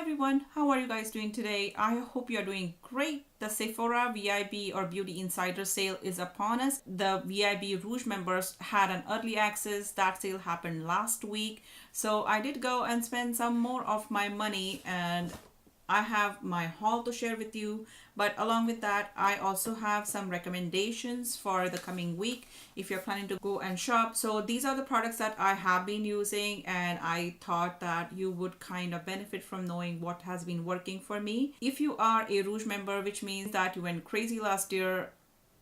everyone, how are you guys doing today? I hope you are doing great. The Sephora VIB or Beauty Insider sale is upon us. The VIB Rouge members had an early access. That sale happened last week. So I did go and spend some more of my money, and I have my haul to share with you, but along with that, I also have some recommendations for the coming week if you're planning to go and shop. So these are the products that I have been using, and I thought that you would kind of benefit from knowing what has been working for me. If you are a Rouge member, which means that you went crazy last year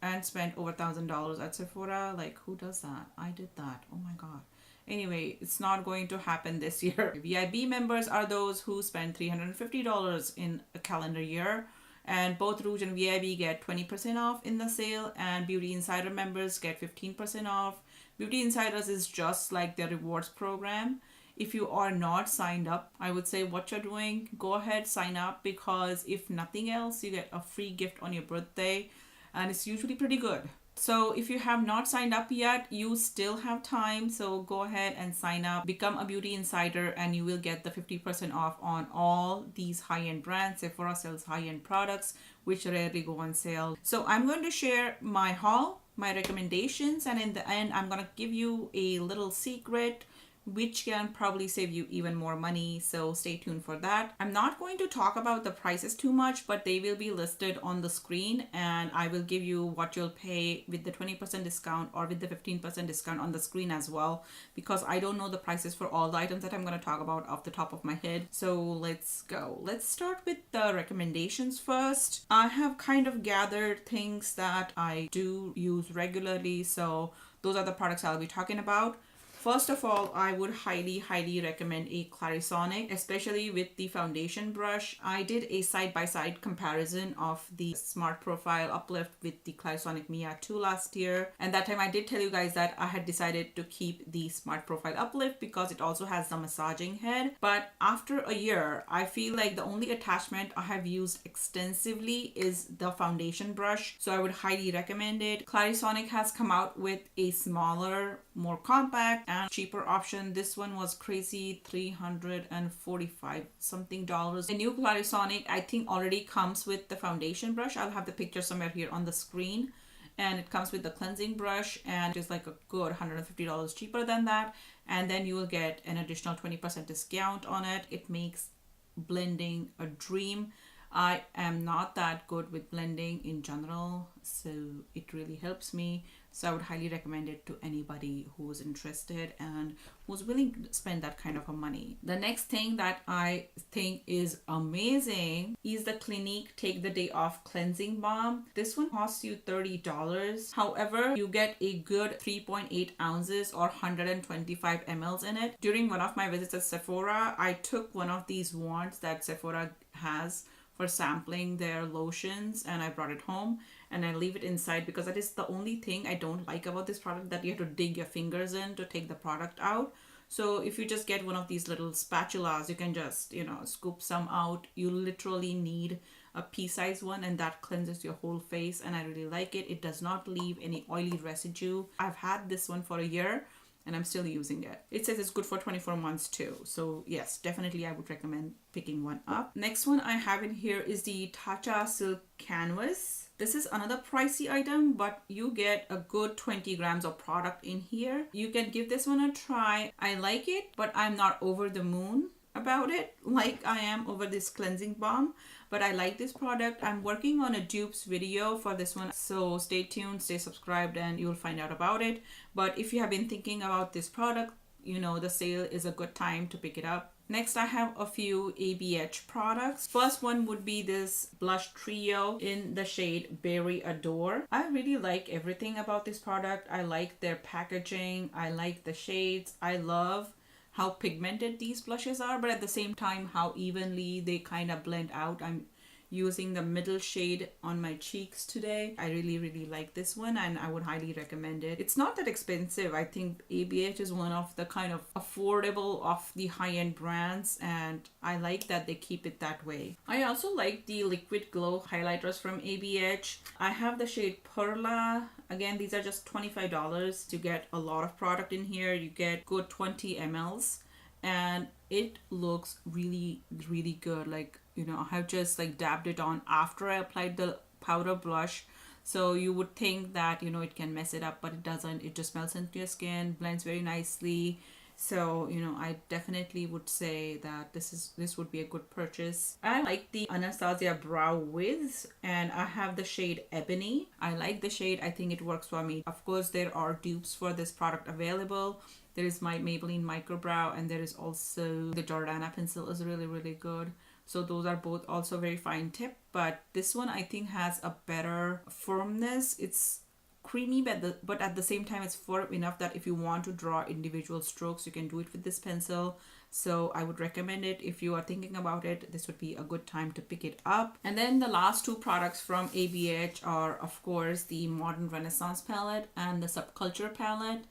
and spent over $1,000 at Sephora, like who does that? I did that. Oh my god. Anyway, it's not going to happen this year. VIB members are those who spend $350 in a calendar year, and both Rouge and VIB get 20% off in the sale, and Beauty Insider members get 15% off. Beauty Insiders is just like their rewards program. If you are not signed up, I would say what you're doing, go ahead, sign up, because if nothing else, you get a free gift on your birthday, and it's usually pretty good. So if you have not signed up yet, you still have time. So go ahead and sign up, become a Beauty Insider, and you will get the 50% off on all these high-end brands. Sephora sells high-end products, which rarely go on sale. So I'm going to share my haul, my recommendations, and in the end, I'm going to give you a little secret which can probably save you even more money, so stay tuned for that. I'm not going to talk about the prices too much, but they will be listed on the screen, and I will give you what you'll pay with the 20% discount or with the 15% discount on the screen as well, because I don't know the prices for all the items that I'm going to talk about off the top of my head. So let's go. Let's start with the recommendations first. I have kind of gathered things that I do use regularly, so those are the products I'll be talking about. First of all, I would highly recommend a Clarisonic, especially with the foundation brush. I did a side-by-side comparison of the Smart Profile Uplift with the Clarisonic Mia 2 last year. And that time I did tell you guys that I had decided to keep the Smart Profile Uplift because it also has the massaging head. But after a year, I feel like the only attachment I have used extensively is the foundation brush. So I would highly recommend it. Clarisonic has come out with a smaller, more compact and cheaper option. This one was crazy $345 something. The new Clarisonic I think already comes with the foundation brush. I'll have the picture somewhere here on the screen, and it comes with the cleansing brush, and it's like a good $150 cheaper than that, and then you will get an additional 20% discount on it. It makes blending a dream. I am not that good with blending in general, so it really helps me. So I would highly recommend it to anybody who's interested and who's willing to spend that kind of a money. The next thing that I think is amazing is the Clinique Take the Day Off Cleansing Balm. This one costs you $30. However, you get a good 3.8 ounces or 125 mLs in it. During one of my visits at Sephora, I took one of these wands that Sephora has for sampling their lotions, and I brought it home and I leave it inside because that is the only thing I don't like about this product, that you have to dig your fingers in to take the product out. So if you just get one of these little spatulas, you can just, scoop some out. You literally need a pea-sized one, and that cleanses your whole face, and I really like it. It does not leave any oily residue. I've had this one for a year and I'm still using it. It says it's good for 24 months too. So yes, definitely I would recommend picking one up. Next one I have in here is the Tatcha Silk Canvas. This is another pricey item, but you get a good 20 grams of product in here. You can give this one a try. I like it, but I'm not over the moon about it like I am over this cleansing balm, but I like this product. I'm working on a dupes video for this one, so stay tuned, stay subscribed, and you'll find out about it. But if you have been thinking about this product, the sale is a good time to pick it up. Next, I have a few ABH products. First one would be this blush trio in the shade Berry Adore. I really like everything about this product. I like their packaging. I like the shades. I love how pigmented these blushes are, but at the same time how evenly they kind of blend out. I'm using the middle shade on my cheeks today. I really like this one, and I would highly recommend it. It's not that expensive. I think ABH is one of the kind of affordable of the high-end brands, and I like that they keep it that way. I also like the Liquid Glow highlighters from ABH. I have the shade Perla. Again, these are just $25 to get a lot of product in here. You get good 20 mLs. And it looks really, really good. Like, you know, I have just like dabbed it on after I applied the powder blush. So you would think that, you know, it can mess it up, but it doesn't. It just melts into your skin, blends very nicely. So, you know, I definitely would say that this would be a good purchase. I like the Anastasia Brow Wiz, and I have the shade Ebony. I like the shade. I think it works for me. Of course, there are dupes for this product available. There is my Maybelline Micro Brow, and there is also the Jordana pencil is really, really good. So those are both also very fine tip, but this one I think has a better firmness. It's creamy, but at the same time it's firm enough that if you want to draw individual strokes, you can do it with this pencil. So I would recommend it. If you are thinking about it, this would be a good time to pick it up. And then the last two products from ABH are, of course, the Modern Renaissance palette and the Subculture palette.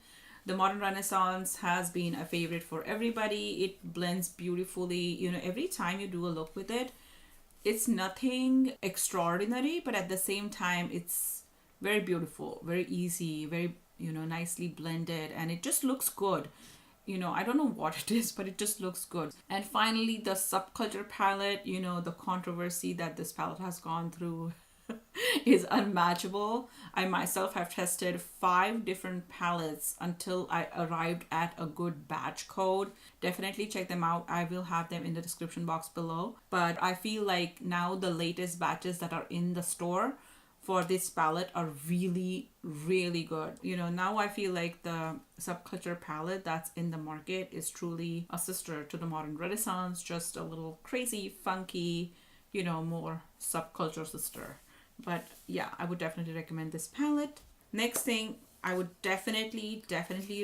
The Modern Renaissance has been a favorite for everybody. It blends beautifully. You know, every time you do a look with it, it's nothing extraordinary, but at the same time, it's very beautiful, very easy, very, you know, nicely blended, and it just looks good. You know, I don't know what it is, but it just looks good. And finally, the Subculture palette, you know, the controversy that this palette has gone through is unmatchable. I myself have tested 5 different palettes until I arrived at a good batch code. Definitely check them out. I will have them in the description box below. But I feel like now the latest batches that are in the store for this palette are really, really good. You know, now I feel like the Subculture palette that's in the market is truly a sister to the Modern Renaissance, just a little crazy, funky, you know, more subculture sister. But yeah, I would definitely recommend this palette. Next thing, I would definitely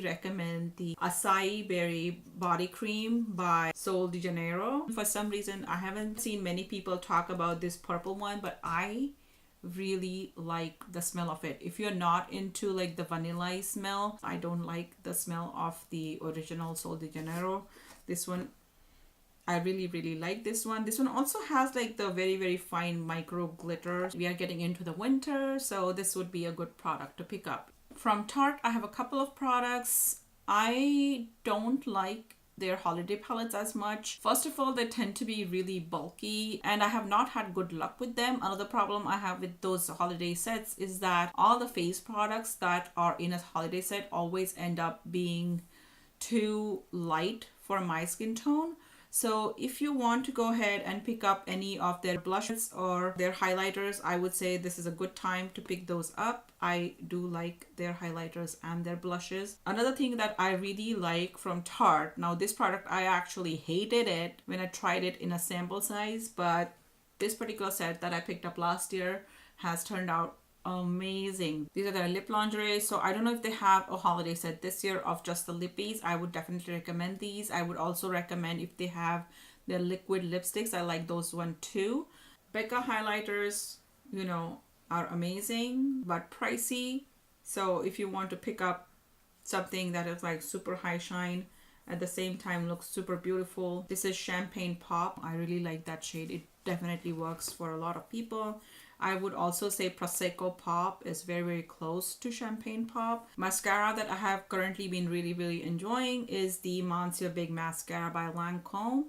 recommend the Acai Berry Body Cream by Sol de Janeiro. For some reason, I haven't seen many people talk about this purple one, but I really like the smell of it. If you're not into like the vanilla smell, I don't like the smell of the original Sol de Janeiro. This one, I really, really like this one. This one also has like the very, very fine micro glitters. We are getting into the winter, so this would be a good product to pick up. From Tarte, I have a couple of products. I don't like their holiday palettes as much. First of all, they tend to be really bulky, and I have not had good luck with them. Another problem I have with those holiday sets is that all the face products that are in a holiday set always end up being too light for my skin tone. So if you want to go ahead and pick up any of their blushes or their highlighters, I would say this is a good time to pick those up. I do like their highlighters and their blushes. Another thing that I really like from Tarte, now this product I actually hated it when I tried it in a sample size, but this particular set that I picked up last year has turned out amazing. These are their lip lingerie. So I don't know if they have a holiday set this year of just the lippies. I would definitely recommend these. I would also recommend if they have their liquid lipsticks. I like those one too. Becca highlighters, you know, are amazing but pricey. So if you want to pick up something that is like super high shine at the same time looks super beautiful, this is Champagne Pop. I really like that shade. It definitely works for a lot of people. I would also say Prosecco Pop is very, very close to Champagne Pop. Mascara that I have currently been really, really enjoying is the Monsieur Big Mascara by Lancome.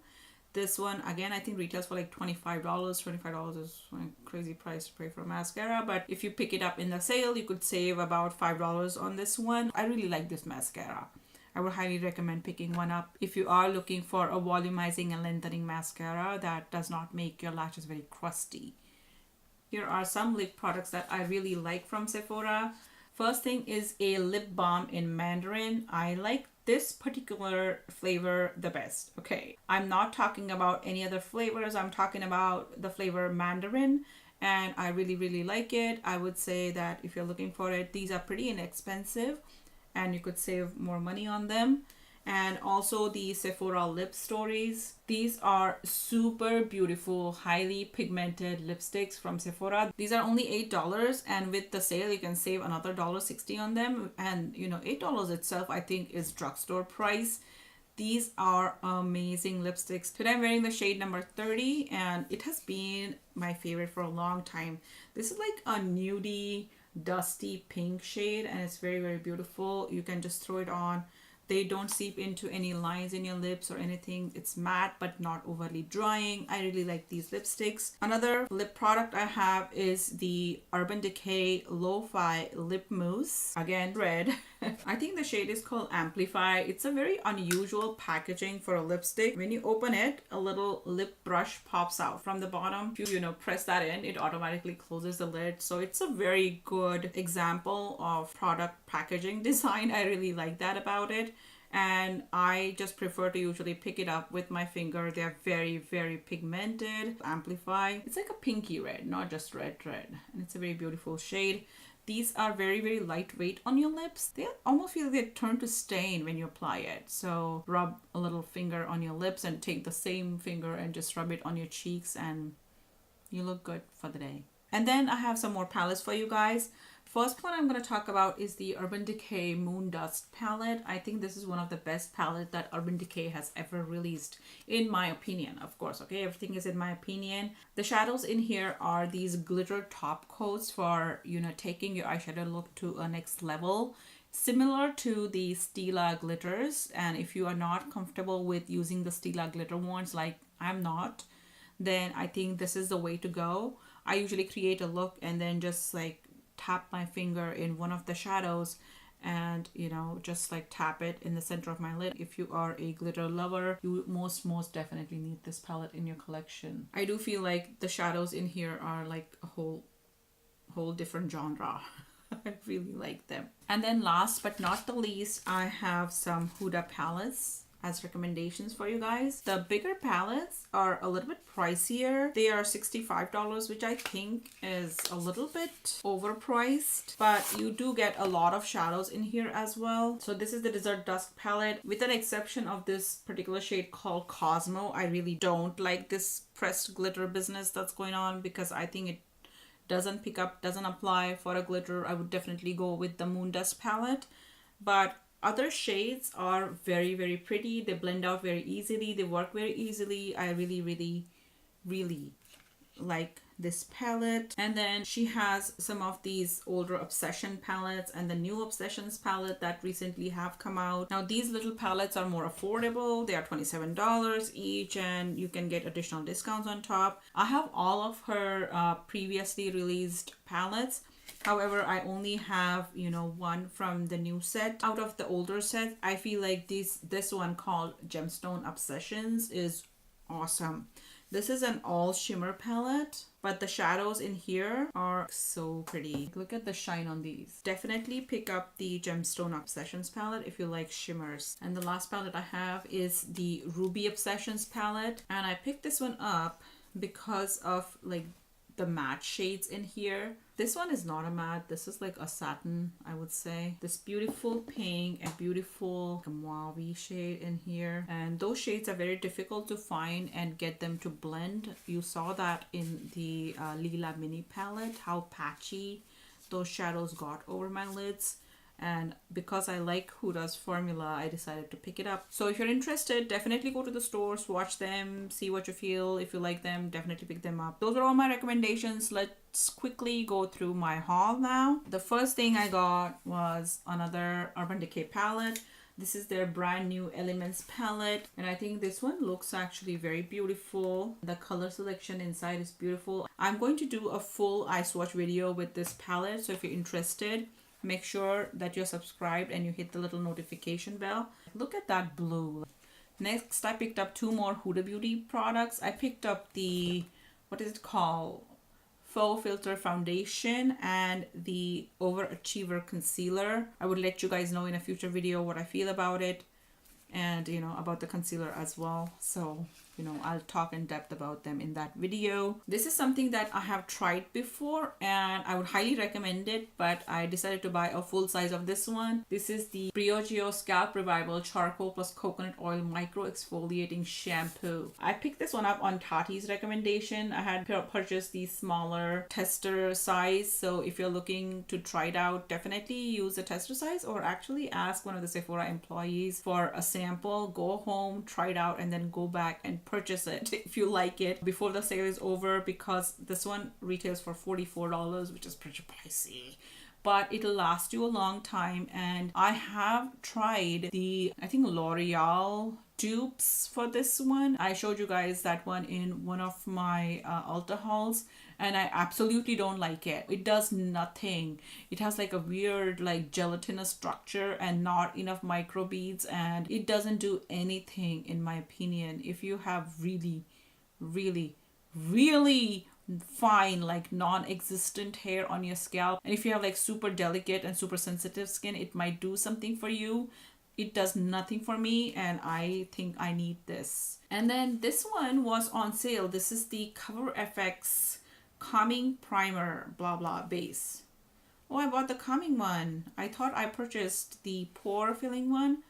This one, again, I think retails for like $25. $25 is a crazy price to pay for a mascara. But if you pick it up in the sale, you could save about $5 on this one. I really like this mascara. I would highly recommend picking one up if you are looking for a volumizing and lengthening mascara that does not make your lashes very crusty. Here are some lip products that I really like from Sephora. First thing is a lip balm in Mandarin. I like this particular flavor the best. Okay, I'm not talking about any other flavors. I'm talking about the flavor Mandarin, and I really, really like it. I would say that if you're looking for it, these are pretty inexpensive and you could save more money on them. And also the Sephora Lip Stories. These are super beautiful, highly pigmented lipsticks from Sephora. These are only $8, and with the sale, you can save another $1.60 on them. And you know, $8 itself, I think, is drugstore price. These are amazing lipsticks. Today I'm wearing the shade number 30, and it has been my favorite for a long time. This is like a nudie, dusty pink shade, and it's very, very beautiful. You can just throw it on They don't seep into any lines in your lips or anything. It's matte but not overly drying. I really like these lipsticks. Another lip product I have is the Urban Decay Lo-Fi Lip Mousse. Again, red. I think the shade is called Amplify. It's a very unusual packaging for a lipstick. When you open it, a little lip brush pops out from the bottom. If you press that in, it automatically closes the lid. So it's a very good example of product packaging design. I really like that about it. And I just prefer to usually pick it up with my finger. They're very, very pigmented. Amplify. It's like a pinky red, not just red. And it's a very beautiful shade. These are very, very lightweight on your lips. They almost feel they turn to stain when you apply it. So rub a little finger on your lips and take the same finger and just rub it on your cheeks and you look good for the day. And then I have some more palettes for you guys. First one I'm going to talk about is the Urban Decay Moon Dust palette. I think this is one of the best palettes that Urban Decay has ever released, in my opinion, of course. Okay, everything is in my opinion. The shadows in here are these glitter top coats for, taking your eyeshadow look to a next level, similar to the Stila glitters. And if you are not comfortable with using the Stila glitter ones, like I'm not, then I think this is the way to go. I usually create a look and then just like tap my finger in one of the shadows and just like tap it in the center of my lid. If you are a glitter lover, you most definitely need this palette in your collection. I do feel like the shadows in here are like a whole different genre. I really like them. And then last but not the least, I have some Huda palettes as recommendations for you guys. The bigger palettes are a little bit pricier. They are $65, which I think is a little bit overpriced, but you do get a lot of shadows in here as well. So this is the Desert Dusk palette, with an exception of this particular shade called Cosmo. I really don't like this pressed glitter business that's going on because I think it doesn't apply for a glitter. I would definitely go with the Moon Dust palette, but other shades are very, very pretty. They blend out very easily. They work very easily. I really, really, really like this palette. And then she has some of these older Obsession palettes and the new Obsessions palette that recently have come out. Now these little palettes are more affordable. They are $27 each and you can get additional discounts on top. I have all of her previously released palettes. However, I only have, one from the new set. Out of the older set, I feel like this one called Gemstone Obsessions is awesome. This is an all shimmer palette, but the shadows in here are so pretty. Look at the shine on these. Definitely pick up the Gemstone Obsessions palette if you like shimmers. And the last palette I have is the Ruby Obsessions palette. And I picked this one up because of like the matte shades in here. This one is not a matte. This is like a satin, I would say. This beautiful pink and beautiful mauve shade in here. And those shades are very difficult to find and get them to blend. You saw that in the Lila Mini palette, how patchy those shadows got over my lids. And because I like Huda's formula, I decided to pick it up. So if you're interested, definitely go to the stores, watch them, see what you feel. If you like them, definitely pick them up. Those are all my recommendations. Let's quickly go through my haul now. The first thing I got was another Urban Decay palette. This is their brand new Elements palette, and I think this one looks actually very beautiful. The color selection inside is beautiful. I'm going to do a full eye swatch video with this palette, so if you're interested, make sure that you're subscribed and you hit the little notification bell. Look at that blue. Next, I picked up two more Huda Beauty products. I picked up the, what is it called? Faux Filter Foundation and the Overachiever Concealer. I would let you guys know in a future video what I feel about it and, about the concealer as well. So, I'll talk in depth about them in that video. This is something that I have tried before and I would highly recommend it, but I decided to buy a full size of this one. This is the Briogeo Scalp Revival Charcoal plus Coconut Oil Micro Exfoliating Shampoo. I picked this one up on Tati's recommendation. I had purchased the smaller tester size, so if you're looking to try it out, definitely use the tester size or actually ask one of the Sephora employees for a sample. Go home, try it out, and then go back and purchase it if you like it before the sale is over, because this one retails for $44, which is pretty pricey. but it'll last you a long time. And I have tried the, I think, L'Oreal dupes for this one. I showed you guys that one in one of my Ulta hauls, and I absolutely don't like it. It does nothing. It has like a weird like gelatinous structure and not enough microbeads, and it doesn't do anything in my opinion. If you have really fine like non-existent hair on your scalp, and if you have like super delicate and super sensitive skin, it might do something for you. It does nothing for me, and I think I need this. And then this one was on sale. This is the Cover FX Calming Primer blah blah base. Oh, I bought the calming one. I thought I purchased the pore filling one.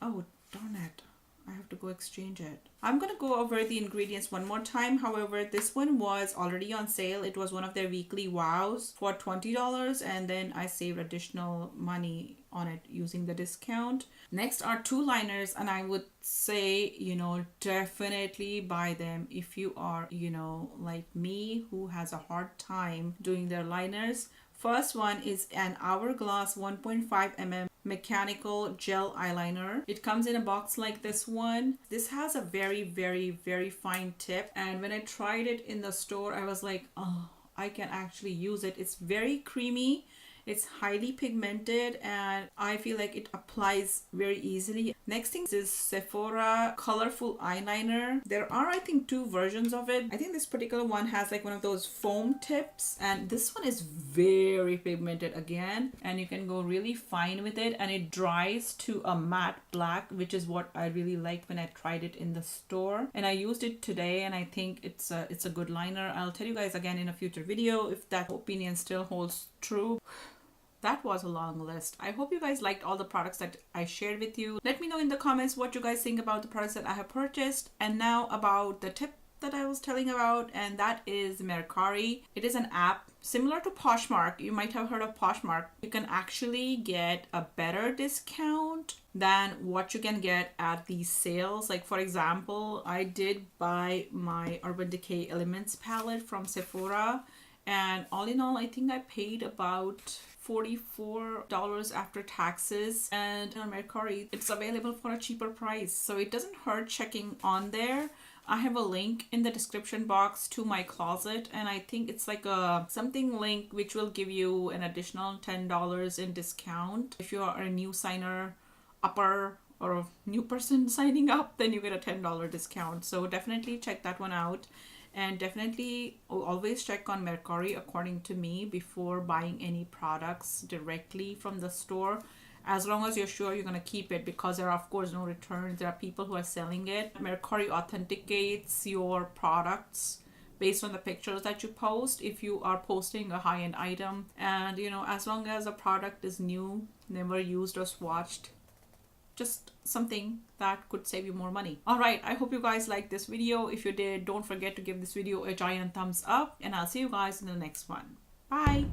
Oh, darn it. I have to go exchange it. I'm gonna go over the ingredients one more time. However, this one was already on sale. It was one of their weekly wows for $20, and then I saved additional money on it using the discount. Next are two liners, and I would say, definitely buy them if you are, like me, who has a hard time doing their liners. First one is an Hourglass 1.5 mm mechanical gel eyeliner. It comes in a box like this one. This has a very fine tip, and when I tried it in the store, I was like, oh, I can actually use it. It's very creamy. It's highly pigmented, and I feel like it applies very easily. Next thing is Sephora colorful eyeliner. There are, I think, two versions of it. I think this particular one has like one of those foam tips, and this one is very pigmented again, and you can go really fine with it, and it dries to a matte black, which is what I really liked when I tried it in the store. And I used it today, and I think it's a good liner. I'll tell you guys again in a future video if that opinion still holds true. That was a long list. I hope you guys liked all the products that I shared with you. Let me know in the comments what you guys think about the products that I have purchased. And now about the tip that I was telling about, and that is Mercari. It is an app similar to Poshmark. You might have heard of Poshmark. You can actually get a better discount than what you can get at these sales. Like, for example, I did buy my Urban Decay Elements palette from Sephora, and all in all, I think I paid about $44 after taxes, and on Mercari it's available for a cheaper price, so it doesn't hurt checking on there. I have a link in the description box to my closet, and I think it's like a something link which will give you an additional $10 in discount. If you are a new signer upper or a new person signing up, then you get a $10 discount, so definitely check that one out. And definitely always check on Mercari, according to me, before buying any products directly from the store, as long as you're sure you're going to keep it, because there are of course no returns. There are people who are selling it. Mercari authenticates your products based on the pictures that you post if you are posting a high-end item, and as long as a product is new, never used or swatched, just something that could save you more money. All right, I hope you guys liked this video. If you did, don't forget to give this video a giant thumbs up, and I'll see you guys in the next one. Bye.